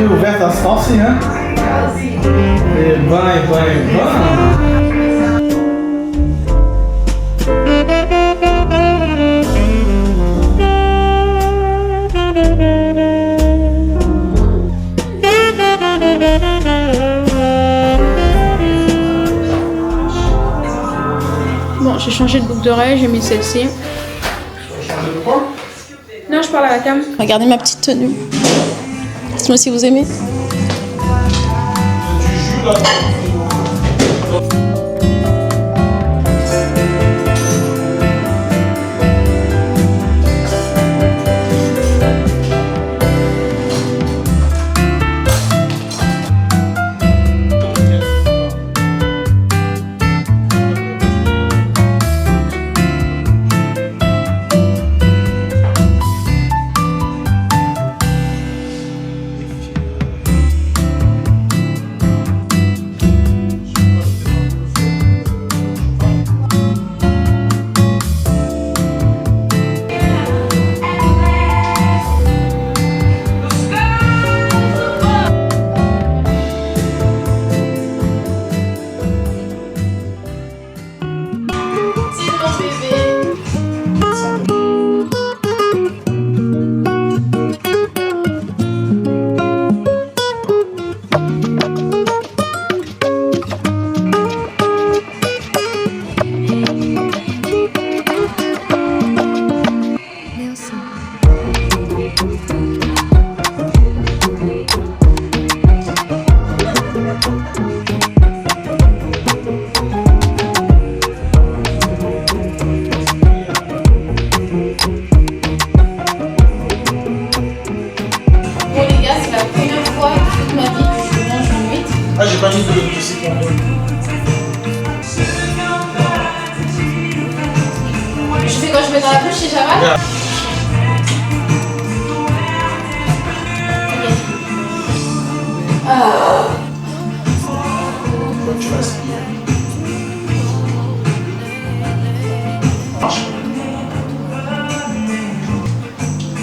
Ouverte à ce temps-ci, hein? Et ben. Bon, j'ai changé de boucle d'oreille, j'ai mis celle-ci. Changer de quoi? Non, je parle à la cam. Regardez ma petite tenue. Dites-moi si vous aimez. Du jus là. Ah, j'ai pas mis de citron. Je fais quoi? Je mets dans la bouche et j'avale? Yeah. Tu vas aspirer. Marche.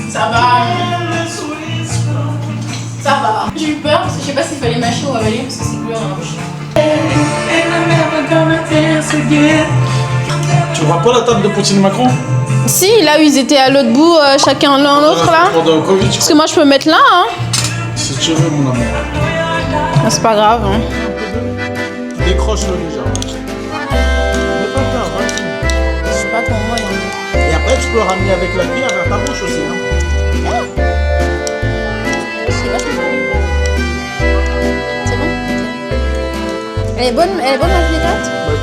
Ça va. Ça va. J'ai eu peur parce que je sais pas s'il fallait mâcher ou avaler parce que c'est gluant dans la bouche. Tu vois pas la table de Poutine Macron? Si, là où ils étaient à l'autre bout, chacun l'un l'autre là. Pendant le Covid. Parce que moi je peux me mettre là, hein. Si tu veux, mon amour. Ah, c'est pas grave, hein. Décroche-le déjà. Ne pas faire, vas-y. Je sais pas comment moi. Et après, tu peux ramener avec la cuillère vers ta bouche aussi. Hein. C'est bon? Elle est bonne la vinaigrette? Oui.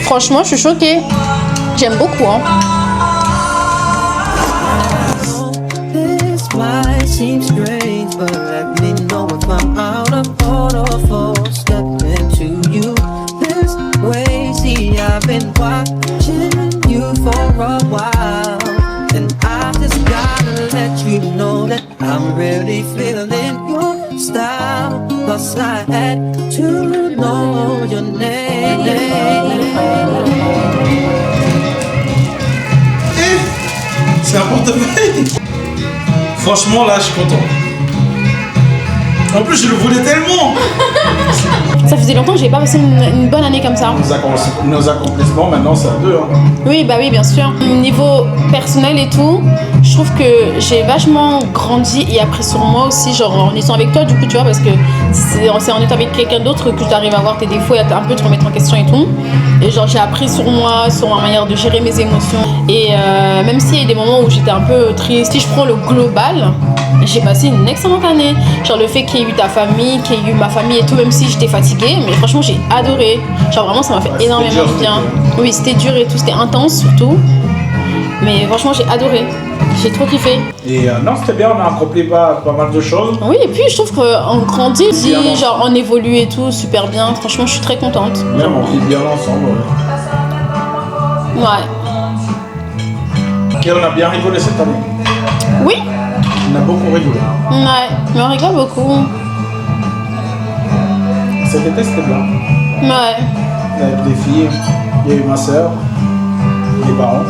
Franchement, je suis choquée. J'aime beaucoup, hein. Seems strange, but let me know if I'm out of order for stepping to you this way. See, I've been watching you for a while, and I just gotta let you know that I'm really feeling your style. Plus, I had to know your name. C'est un portefeuille. Franchement, là, je suis content. En plus, je le voulais tellement. Ça faisait longtemps que j'ai pas passé une bonne année comme ça. Nos accomplissements, maintenant, c'est à deux. Hein. Oui, bah oui, bien sûr. Niveau personnel et tout, je trouve que j'ai vachement grandi et appris sur moi aussi, genre en étant avec toi, du coup, tu vois, parce que c'est en étant avec quelqu'un d'autre que tu arrives à voir tes défauts et à un peu te remettre en question et tout. Et genre, j'ai appris sur moi, sur ma manière de gérer mes émotions. Et même s'il y a des moments où j'étais un peu triste, si je prends le global, j'ai passé une excellente année. Genre le fait qu'il y ait eu ta famille, qu'il y ait eu ma famille et tout, même si j'étais fatiguée, mais franchement j'ai adoré. Genre vraiment ça m'a fait énormément de bien. Oui, c'était dur et tout, c'était intense surtout. Mais franchement j'ai adoré. J'ai trop kiffé. Et non, c'était bien, on a accompli pas mal de choses. Oui, et puis je trouve qu'on grandit, genre on évolue et tout, super bien. Franchement, je suis très contente. Même on vit bien ensemble. Ouais. Et on a bien rigolé cette année. Oui. On a beaucoup rigolé. Ouais, mais on rigole beaucoup. Cet été, c'était bien. Ouais. Avec des filles, il y a eu ma soeur, les parents.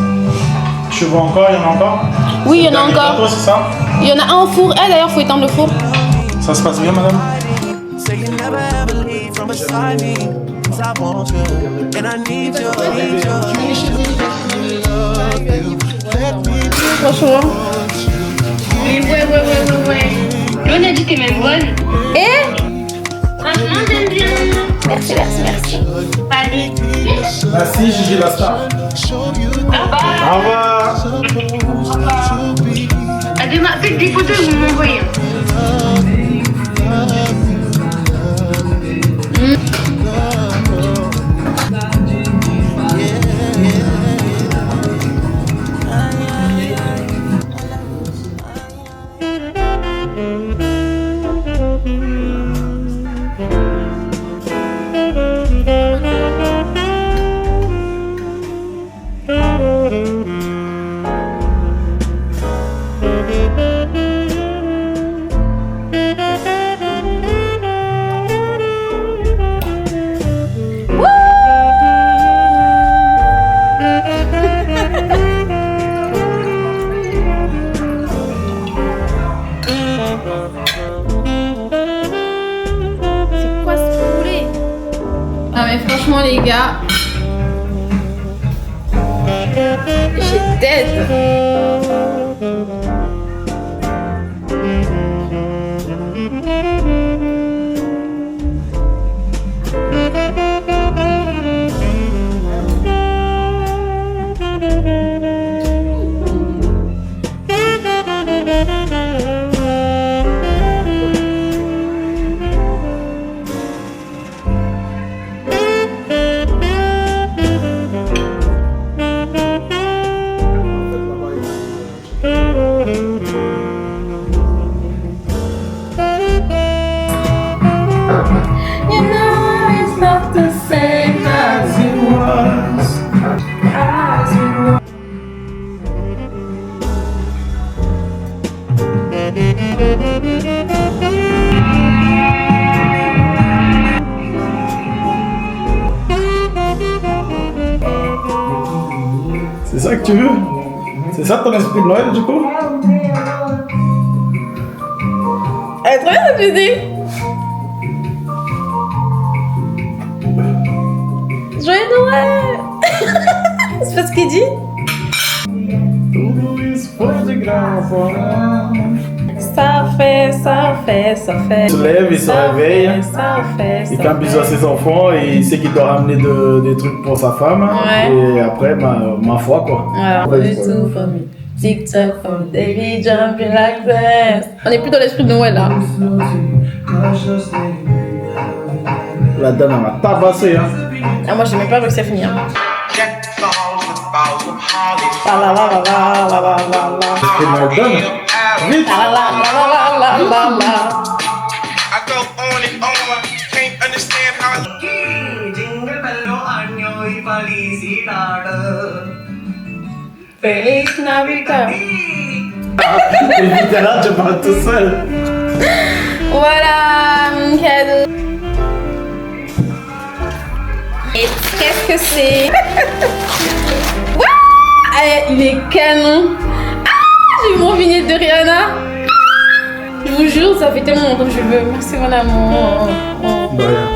Je vois encore, il y en a encore. Oui, il y en a Dernier encore. gâteau, c'est ça? Il y en a un au four. Eh, d'ailleurs, faut éteindre le four. Ça se passe bien, madame? Say you never ever leave from beside me, 'cause I want you, and I need you, Franchement. Ouais. On a dit t'es même bonne. Et Franchement, j'aime bien. merci. Allez. Merci, Gigi la star. Au revoir. À demain, faites des photos et vous m'envoyez. Ah mais franchement les gars, j'ai dead. You know it's not the same as it was. C'est ça que tu veux? C'est ça ton esprit de Noël, du coup? Elle est trop bien cette musique. Joyeux Noël. C'est pas ce qu'il dit? Ça fait. Il se lève, il se réveille, il fait un bisou à ses enfants et il sait qu'il doit ramener des trucs pour sa femme. Ouais. Et après, ma foi, quoi. Alors, tout for me. TikTok for me. Baby jumping like this. On est plus dans l'esprit de Noël là. La dame, elle m'a tabassé, hein. Ah, moi j'ai même pas réussi à finir. Et la dame, vite! I go on and on, can't understand how Feliz Navidad. Et vite, là, je parle tout seul. Voilà mon cadeau. Et qu'est-ce que c'est? Ouah, il est canon. Ah, j'ai eu mon vignette de Rihanna. Je vous jure, ça fait tellement longtemps que je veux. Merci mon amour. De rien.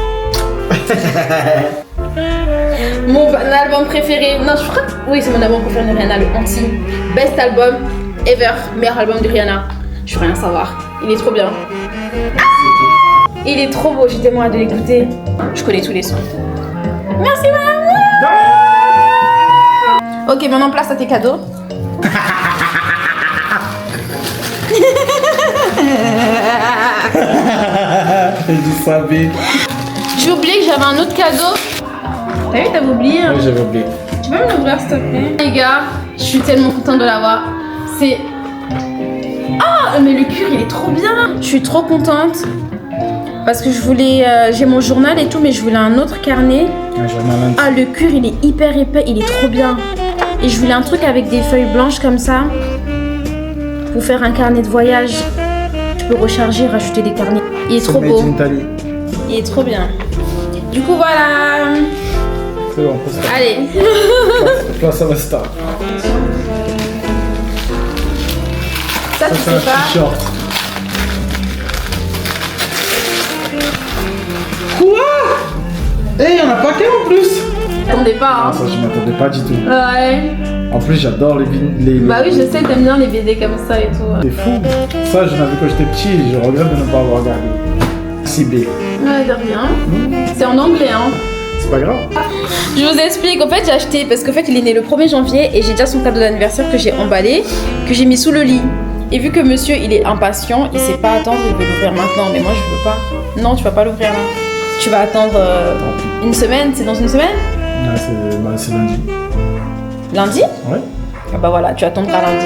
Mon album préféré. Non, je crois que oui, c'est mon album préféré de Rihanna, le Anti. Best album ever. Meilleur album de Rihanna. Je veux rien savoir. Il est trop bien. Ah, il est trop beau. J'ai tellement hâte de l'écouter. Je connais tous les sons. Merci mon amour. Ok, maintenant place à tes cadeaux. Je savais. J'ai oublié que j'avais un autre cadeau. T'as vu, t'avais oublié hein? Oui, j'avais oublié. Tu peux me l'ouvrir s'il te plaît? Les gars, je suis tellement contente de l'avoir. C'est... Ah, mais le cuir il est trop bien. Je suis trop contente. Parce que je voulais... j'ai mon journal et tout, mais je voulais un autre carnet. Un journal intime. Ah, le cuir il est hyper épais, il est trop bien. Et je voulais un truc avec des feuilles blanches comme ça. Pour faire un carnet de voyage. Je peux recharger, rajouter des carnets. Il est trop beau. Il est trop bien. Du coup, voilà. C'est bon, on peut se faire. Allez. Place à la star. Ça, tu C'est un sais pas. t-shirt. Quoi? Eh, y'en a pas qu'un en plus. T'attendais pas, hein. Ça, je m'attendais pas du tout. Ouais. En plus, j'adore les... Bah oui, je sais, t'aimes bien les BD comme ça et tout. C'est fou. Ça, j'en avais quand j'étais petit et je regrette de ne pas avoir regardé. CB. Ouais, de rien. C'est en anglais, hein. C'est pas grave. Je vous explique. En fait, j'ai acheté parce qu'en fait, il est né le 1er janvier et j'ai déjà son cadeau d'anniversaire que j'ai emballé, que j'ai mis sous le lit. Et vu que monsieur, il est impatient, il sait pas attendre, il veut l'ouvrir maintenant. Mais moi, je veux pas. Non, tu vas pas l'ouvrir là. Tu vas attendre une semaine. C'est dans une semaine? Ouais, c'est lundi. Lundi? Ouais. Ah bah voilà, tu attendras lundi.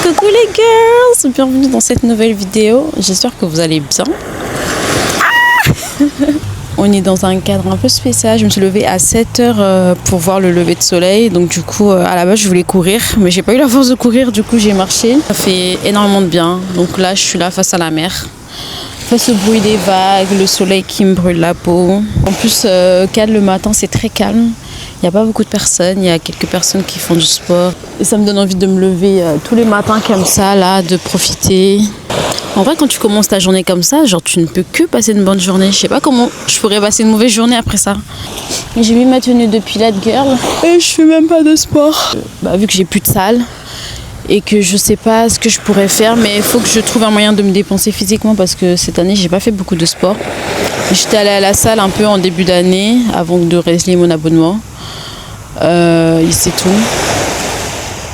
Coucou les girls, bienvenue dans cette nouvelle vidéo. J'espère que vous allez bien. On est dans un cadre un peu spécial. Je me suis levée à 7h pour voir le lever de soleil. Donc du coup, à la base, je voulais courir. Mais j'ai pas eu la force de courir. Du coup, j'ai marché. Ça fait énormément de bien. Donc là, je suis là face à la mer. Face au bruit des vagues, le soleil qui me brûle la peau. En plus, Cannes le matin, c'est très calme. Il n'y a pas beaucoup de personnes. Il y a quelques personnes qui font du sport. Et ça me donne envie de me lever tous les matins comme ça, là, de profiter. En vrai, quand tu commences ta journée comme ça, genre tu ne peux que passer une bonne journée. Je sais pas comment je pourrais passer une mauvaise journée après ça. J'ai mis ma tenue de Pilates Girl et je fais même pas de sport. Vu que j'ai plus de salle et que je sais pas ce que je pourrais faire, mais il faut que je trouve un moyen de me dépenser physiquement parce que cette année j'ai pas fait beaucoup de sport. J'étais allée à la salle un peu en début d'année avant de résilier mon abonnement. Et c'est tout.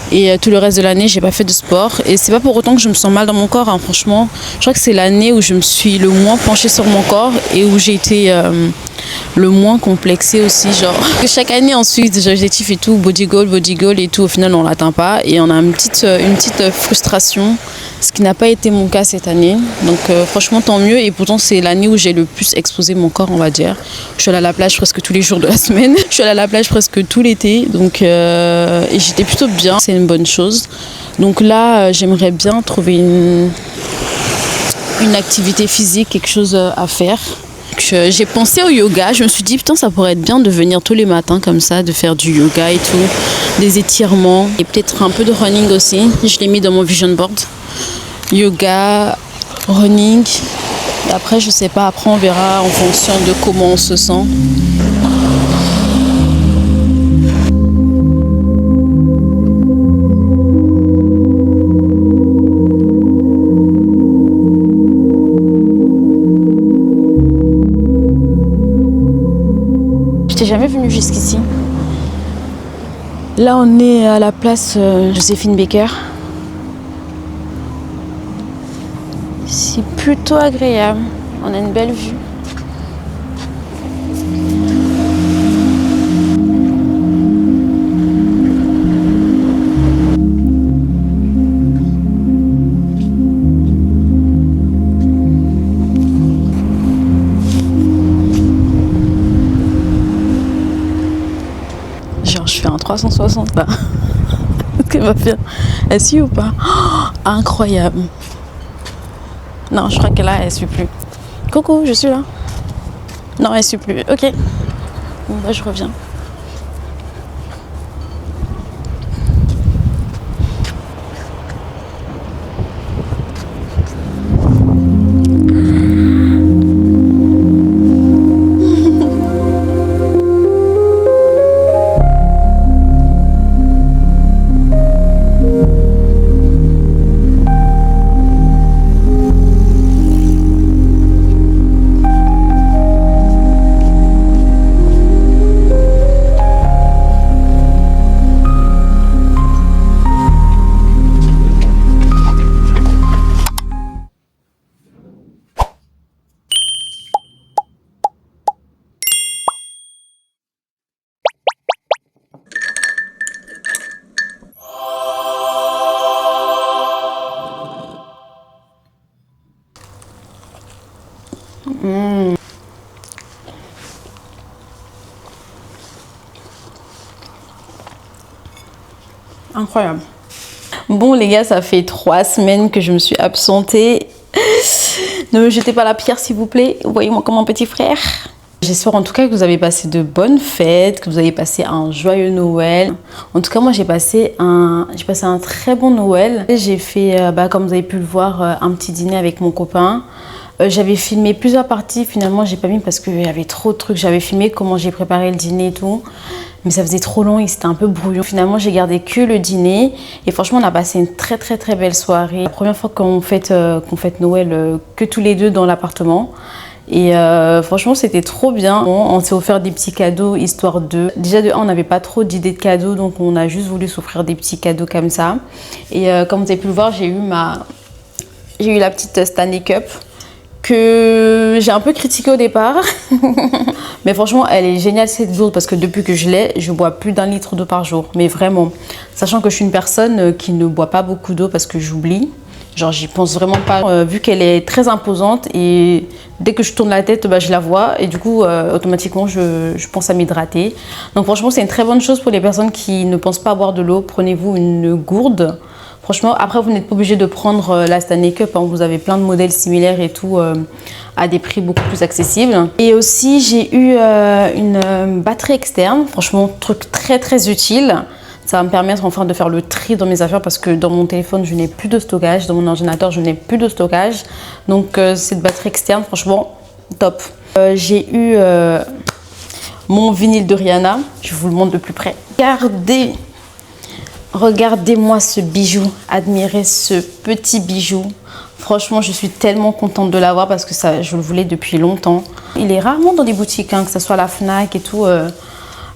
Et tout le reste de l'année, j'ai pas fait de sport. Et c'est pas pour autant que je me sens mal dans mon corps, hein. Franchement, je crois que c'est l'année où je me suis le moins penchée sur mon corps et où j'ai été le moins complexée aussi. Genre, chaque année ensuite, j'ai l'objectif et tout, body goal et tout. Au final, on l'atteint pas et on a une petite frustration, ce qui n'a pas été mon cas cette année. Donc franchement, tant mieux. Et pourtant, c'est l'année où j'ai le plus exposé mon corps, on va dire. Je suis allée à la plage presque tous les jours de la semaine. Je suis allée à la plage presque tout l'été. Donc, et j'étais plutôt bien. C'est une bonne chose. Donc là, j'aimerais bien trouver une activité physique, quelque chose à faire. J'ai pensé au yoga. Je me suis dit, putain, ça pourrait être bien de venir tous les matins comme ça, de faire du yoga et tout, des étirements et peut-être un peu de running aussi. Je l'ai mis dans mon vision board. Yoga, running. Et après, je sais pas. Après, on verra en fonction de comment on se sent. Je n'étais jamais venue jusqu'ici. Là, on est à la place Joséphine Baker. C'est plutôt agréable. On a une belle vue. 360 là. Qu'est-ce qu'elle va faire? Elle suit ou pas? Oh, incroyable. Non, je crois que là, elle suit plus. Coucou, je suis là. Non, elle suit plus. Ok. Bon, bah, je reviens. Incroyable. Bon les gars, ça fait 3 semaines que je me suis absentée. Ne me jetez pas la pierre s'il vous plaît. Voyez-moi comme un petit frère. J'espère en tout cas que vous avez passé de bonnes fêtes, que vous avez passé un joyeux Noël. En tout cas, moi j'ai passé un très bon Noël. J'ai fait, comme vous avez pu le voir, un petit dîner avec mon copain. J'avais filmé plusieurs parties, finalement j'ai pas mis parce qu'il y avait trop de trucs. J'avais filmé comment j'ai préparé le dîner et tout, mais ça faisait trop long et c'était un peu brouillon. Finalement j'ai gardé que le dîner et franchement on a passé une très belle soirée. La première fois qu'on fête Noël que tous les deux dans l'appartement. Et franchement c'était trop bien. On s'est offert des petits cadeaux histoire de... Déjà de 1 on n'avait pas trop d'idées de cadeaux, donc on a juste voulu s'offrir des petits cadeaux comme ça. Et comme vous avez pu le voir, j'ai eu la petite Stanley Cup que j'ai un peu critiquée au départ. Mais franchement elle est géniale cette gourde parce que depuis que je l'ai, je bois plus d'1 litre d'eau par jour. Mais vraiment, sachant que je suis une personne qui ne boit pas beaucoup d'eau parce que j'oublie. Genre j'y pense vraiment pas, vu qu'elle est très imposante et dès que je tourne la tête, je la vois et du coup automatiquement je pense à m'hydrater. Donc franchement c'est une très bonne chose pour les personnes qui ne pensent pas à boire de l'eau. Prenez-vous une gourde. Franchement après vous n'êtes pas obligé de prendre la Stanley Cup, hein. Vous avez plein de modèles similaires et tout à des prix beaucoup plus accessibles. Et aussi j'ai eu une batterie externe, franchement truc très utile. Ça va me permettre enfin de faire le tri dans mes affaires parce que dans mon téléphone, je n'ai plus de stockage. Dans mon ordinateur, je n'ai plus de stockage. Donc, cette batterie externe, franchement, top. J'ai eu mon vinyle de Rihanna. Je vous le montre de plus près. Regardez-moi ce bijou. Admirez ce petit bijou. Franchement, je suis tellement contente de l'avoir parce que ça, je le voulais depuis longtemps. Il est rarement dans des boutiques, hein, que ce soit la Fnac et tout.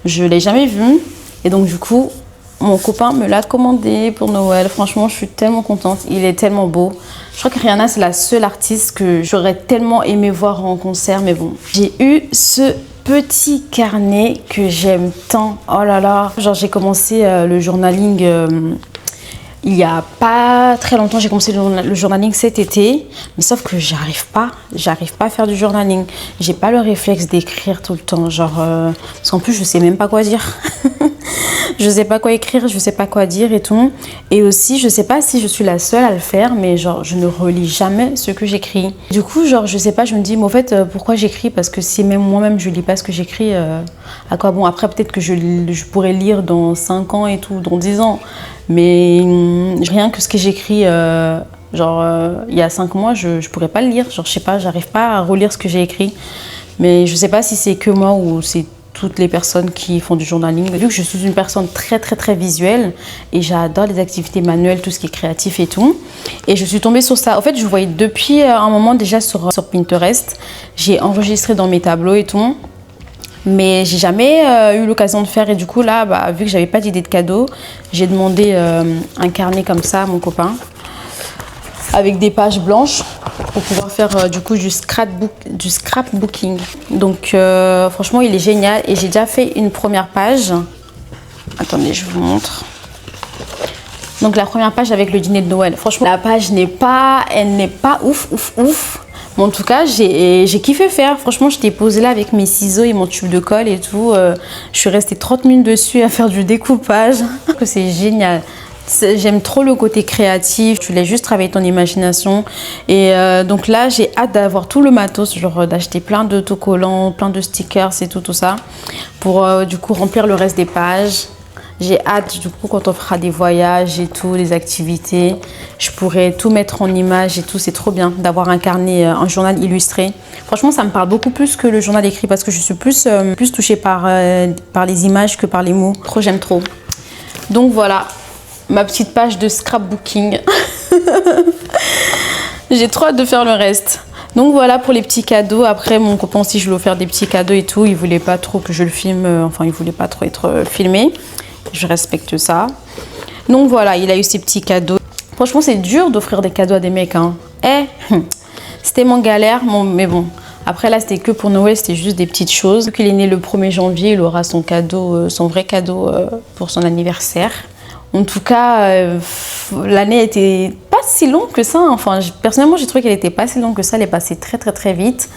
Je ne l'ai jamais vu. Et donc, du coup... Mon copain me l'a commandé pour Noël. Franchement, je suis tellement contente. Il est tellement beau. Je crois que Rihanna, c'est la seule artiste que j'aurais tellement aimé voir en concert. Mais bon, j'ai eu ce petit carnet que j'aime tant. Oh là là. Genre, j'ai commencé le journaling il y a pas très longtemps. J'ai commencé le journaling cet été. Mais sauf que j'arrive pas à faire du journaling. J'ai pas le réflexe d'écrire tout le temps. Genre, parce qu'en plus, je sais même pas quoi dire. Je sais pas quoi écrire, je sais pas quoi dire et tout. Et aussi, je sais pas si je suis la seule à le faire, mais genre, je ne relis jamais ce que j'écris. Du coup, genre, je sais pas, je me dis, mais au fait, pourquoi j'écris? Parce que si même moi-même, je lis pas ce que j'écris, à quoi bon? Après, peut-être que je pourrais lire dans 5 ans et tout, dans 10 ans. Mais rien que ce que j'écris, il y a 5 mois, je pourrais pas le lire. Genre, je sais pas, j'arrive pas à relire ce que j'ai écrit. Mais je sais pas si c'est que moi ou c'est toutes les personnes qui font du journaling. Vu que je suis une personne très visuelle et j'adore les activités manuelles, tout ce qui est créatif et tout. Et je suis tombée sur ça. En fait, je voyais depuis un moment déjà sur Pinterest. J'ai enregistré dans mes tableaux et tout. Mais j'ai jamais eu l'occasion de faire. Et du coup, là, vu que j'avais pas d'idée de cadeau, j'ai demandé un carnet comme ça à mon copain. Avec des pages blanches pour pouvoir faire du coup du scrapbooking. Donc franchement il est génial et j'ai déjà fait une première page. Attendez, je vous montre. Donc la première page avec le dîner de Noël. Franchement la page n'est pas ouf. Mais en tout cas, j'ai kiffé faire. Franchement, j'étais posée là avec mes ciseaux et mon tube de colle et tout. Je suis restée 30 minutes dessus à faire du découpage. C'est génial. J'aime trop le côté créatif. Tu laisses juste travailler ton imagination. Et donc là, j'ai hâte d'avoir tout le matos, genre d'acheter plein d'autocollants, plein de stickers et tout ça, pour du coup remplir le reste des pages. J'ai hâte, du coup, quand on fera des voyages et tout, des activités, je pourrai tout mettre en image et tout. C'est trop bien d'avoir un carnet, un journal illustré. Franchement, ça me parle beaucoup plus que le journal écrit parce que je suis plus touchée par les images que par les mots. J'aime trop. Donc voilà, ma petite page de scrapbooking. J'ai trop hâte de faire le reste. Donc voilà pour les petits cadeaux. Après, mon copain aussi, je lui ai offert des petits cadeaux et tout. Il voulait pas trop que je le filme. Enfin, il voulait pas trop être filmé. Je respecte ça. Donc voilà, il a eu ses petits cadeaux. Franchement, c'est dur d'offrir des cadeaux à des mecs. Hein. C'était tellement galère. Mais bon, après là, c'était que pour Noël. C'était juste des petites choses. Vu qu'il est né le 1er janvier, il aura son cadeau, son vrai cadeau pour son anniversaire. En tout cas, l'année était pas si longue que ça. Enfin, personnellement, j'ai trouvé qu'elle était pas si longue que ça. Elle est passée très très très vite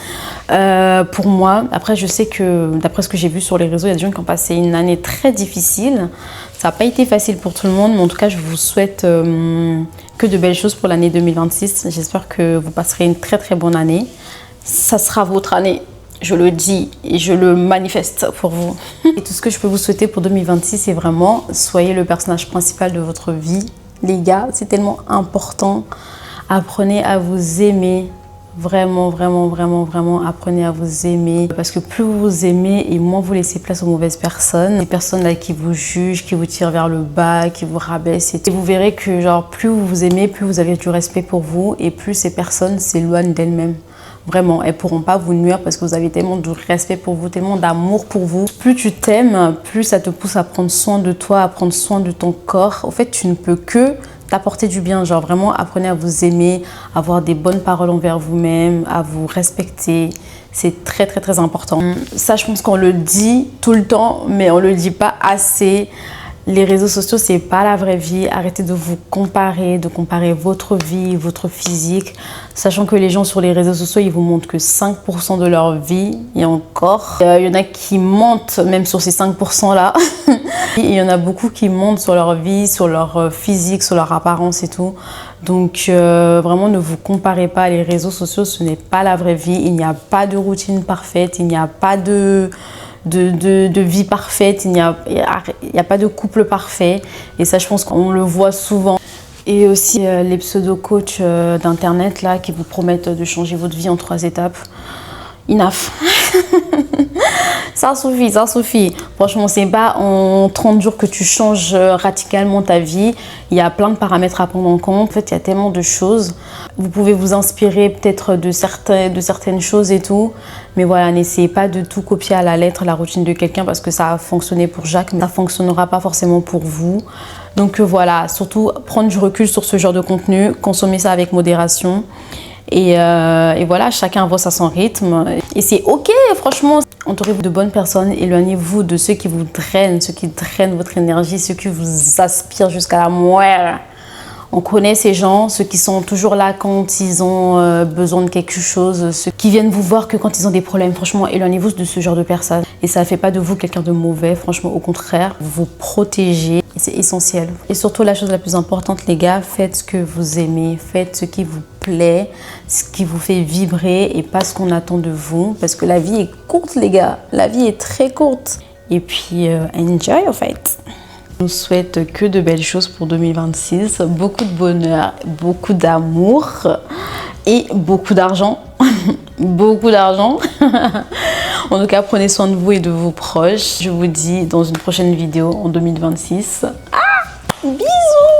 pour moi. Après, je sais que d'après ce que j'ai vu sur les réseaux, il y a des gens qui ont passé une année très difficile. Ça n'a pas été facile pour tout le monde, mais en tout cas, je vous souhaite que de belles choses pour l'année 2026. J'espère que vous passerez une très très bonne année. Ça sera votre année. Je le dis et je le manifeste pour vous. Et tout ce que je peux vous souhaiter pour 2026, c'est vraiment soyez le personnage principal de votre vie. Les gars, c'est tellement important. Apprenez à vous aimer. Vraiment, vraiment, vraiment, vraiment, apprenez à vous aimer. Parce que plus vous vous aimez et moins vous laissez place aux mauvaises personnes. Les personnes là qui vous jugent, qui vous tirent vers le bas, qui vous rabaissent. Et vous verrez que genre, plus vous vous aimez, plus vous avez du respect pour vous. Et plus ces personnes s'éloignent d'elles-mêmes. Vraiment, elles ne pourront pas vous nuire parce que vous avez tellement de respect pour vous, tellement d'amour pour vous. Plus tu t'aimes, plus ça te pousse à prendre soin de toi, à prendre soin de ton corps. En fait, tu ne peux que t'apporter du bien. Genre vraiment, apprenez à vous aimer, à avoir des bonnes paroles envers vous-même, à vous respecter. C'est très, très, très important. Ça, je pense qu'on le dit tout le temps, mais on ne le dit pas assez. Les réseaux sociaux, c'est pas la vraie vie. Arrêtez de vous comparer, de comparer votre vie, votre physique. Sachant que les gens sur les réseaux sociaux, ils vous montrent que 5% de leur vie. Et encore, il y en a qui mentent même sur ces 5%-là. Il y en a beaucoup qui mentent sur leur vie, sur leur physique, sur leur apparence et tout. Donc vraiment, ne vous comparez pas. Les réseaux sociaux, ce n'est pas la vraie vie. Il n'y a pas de routine parfaite. Il n'y a pas de vie parfaite, il n'y a pas de couple parfait. Et ça, je pense qu'on le voit souvent. Et aussi les pseudo-coachs d'internet là qui vous promettent de changer votre vie en 3 étapes. Enough. Ça suffit, ça suffit. Franchement, c'est pas en 30 jours que tu changes radicalement ta vie. Il y a plein de paramètres à prendre en compte. En fait, il y a tellement de choses. Vous pouvez vous inspirer peut-être de certaines choses et tout. Mais voilà, n'essayez pas de tout copier à la lettre, la routine de quelqu'un, parce que ça a fonctionné pour Jacques, mais ça ne fonctionnera pas forcément pour vous. Donc voilà, surtout prendre du recul sur ce genre de contenu, consommer ça avec modération. Et voilà, chacun voit ça à son rythme. Et c'est ok, franchement. Entourez-vous de bonnes personnes, éloignez-vous de ceux qui vous drainent, ceux qui drainent votre énergie, ceux qui vous aspirent jusqu'à la moelle. On connaît ces gens, ceux qui sont toujours là quand ils ont besoin de quelque chose, ceux qui viennent vous voir que quand ils ont des problèmes. Franchement, éloignez-vous de ce genre de personnes. Et ça ne fait pas de vous quelqu'un de mauvais, franchement, au contraire, vous protégez. C'est essentiel. Et surtout, la chose la plus importante, les gars, faites ce que vous aimez, faites ce qui vous plaît, ce qui vous fait vibrer et pas ce qu'on attend de vous. Parce que la vie est courte, les gars. La vie est très courte. Et puis, enjoy, en fait. Je vous souhaite que de belles choses pour 2026. Beaucoup de bonheur, beaucoup d'amour et beaucoup d'argent. Beaucoup d'argent. En tout cas, prenez soin de vous et de vos proches. Je vous dis dans une prochaine vidéo en 2026. Bisous!